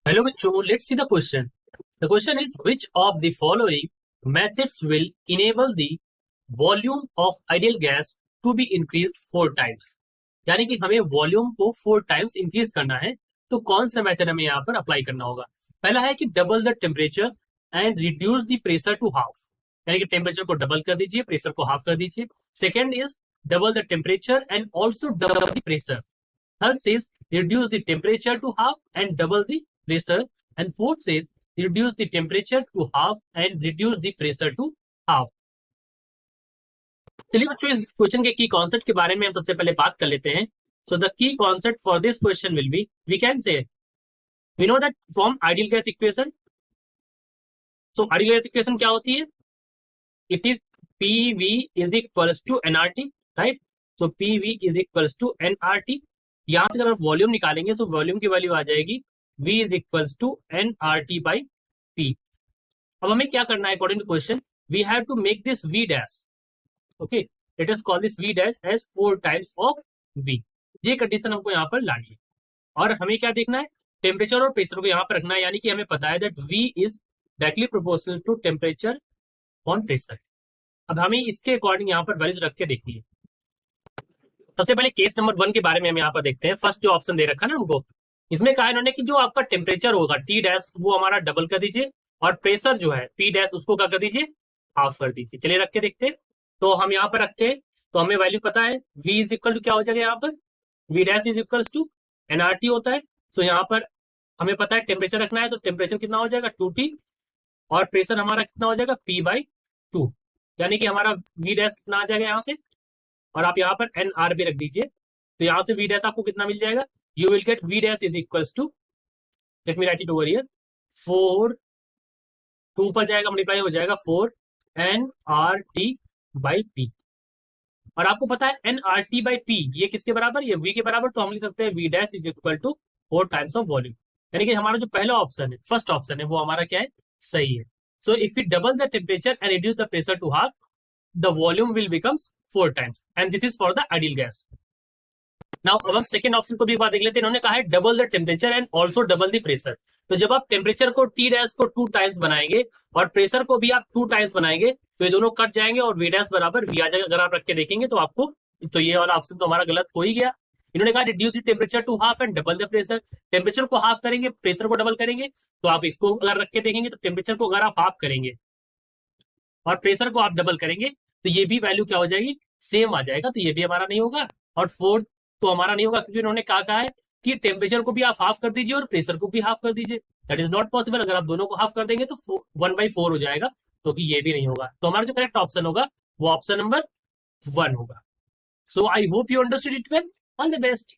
Hello, bachcho. Let's see the question. The question is, which of the following methods will enable the volume of ideal gas to be increased 4 times? यानी कि हमें volume को 4 times increase करना है, तो कौन सा method हमें यहाँ पर अप्लाई करना होगा? पहला है कि double the temperature and reduce the pressure to half, यानी कि टेम्परेचर को डबल कर दीजिए, प्रेशर को हाफ कर दीजिए. Second is double the temperature and also double the pressure. Third says reduce the temperature to half and double the pressure. And fourth says reduce the temperature to half and reduce the pressure to half. चलिए बच्चों, इस question के की concept के बारे में हम सबसे पहले बात कर लेते हैं. So the key concept for this question will be, we can say we know that from ideal gas equation. So ideal gas equation क्या होती है? It is PV is equals to nRT, right? So PV is equals to nRT. यहां से अगर आप volume निकालेंगे तो volume की वैल्यू आ जाएगी V is equals to nRT by P. अब हमें क्या करना है according to question? We have to make this V dash. Okay, let us call this V dash as 4 times of V. ये कंडीशन हमको यहाँ पर लानी है. और हमें क्या देखना है? टेम्परेचर और प्रेशर को यहाँ पर रखना है, यानी कि हमें पता है that V is directly proportional to temperature on pressure. अब हमें इसके अकॉर्डिंग यहाँ पर वैल्यूज रख के देखनी है. सबसे पहले केस नंबर 1 के बारे में हम यहाँ पर देखते हैं. फर्स्ट जो ऑप्शन दे रखा है ना हमको, इसमें कहा इन्होंने कि जो आपका टेम्परेचर होगा T डैश वो हमारा डबल कर दीजिए, और प्रेशर जो है P डैश उसको क्या कर दीजिए? हाफ कर दीजिए. चलिए रख के देखते हैं. तो हम यहाँ पर रखते हैं, तो हमें वैल्यू पता है V इज इक्वल टू क्या हो जाएगा यहाँ पर? V dash is equal to nRT होता है. सो यहाँ पर हमें पता है टेम्परेचर रखना है, तो टेम्परेचर कितना हो जाएगा? 2T. और प्रेशर हमारा कितना हो जाएगा? P/2. यानी कि हमारा V डैश कितना आ जाएगा यहाँ से, और आप यहाँ पर nR भी रख दीजिए. तो यहाँ से V डैश आपको कितना मिल जाएगा? You will get V dash is equals to, let me write it over here, 4, 2 पर जाएगा मल्टीप्लाई हो जाएगा 4 nRT बाई P. और आपको पता है nRT बाई P ये किसके बराबर? ये V के बराबर. तो हम लिख सकते हैं V dash is equal to 4 times of volume. यानी कि हमारा जो पहला ऑप्शन है, फर्स्ट ऑप्शन है, वो हमारा क्या है? सही है. So if you double the temperature and reduce the pressure to half, the volume will becomes 4 times, and this is for the ideal gas. Now अब हम सेकेंड ऑप्शन को भी बात देख लेते हैं. इन्होंने कहा है double the temperature and also double the pressure. तो जब आप टेम्परेचर को T डैश को 2 टाइम्स बनाएंगे और प्रेशर को भी आप 2 टाइम्स बनाएंगे, तो ये दोनों कट जाएंगे और V डैश बराबर V आ जाएगा. अगर आप रख के देखेंगे तो आपको, तो ये वाला ऑप्शन तो हमारा गलत हो ही गया. इन्होंने कहा reduce the temperature to half and double the pressure. Temperature को हाफ करेंगे, प्रेशर को डबल करेंगे. तो आप इसको अगर रख के देखेंगे तो टेम्परेचर को अगर आप हाफ करेंगे और प्रेशर को आप डबल करेंगे, तो ये भी वैल्यू क्या हो जाएगी? सेम आ जाएगा. तो ये भी हमारा नहीं होगा. और फोर्थ तो हमारा नहीं होगा, क्योंकि उन्होंने कहा है कि टेम्परेचर को भी आप हाफ कर दीजिए और प्रेशर को भी हाफ कर दीजिए. That is not possible. अगर आप दोनों को हाफ कर देंगे तो 1/4 हो जाएगा, तो कि ये भी नहीं होगा. तो हमारा जो करेक्ट ऑप्शन होगा वो ऑप्शन नंबर 1 होगा. So I hope you understood it well. All the best.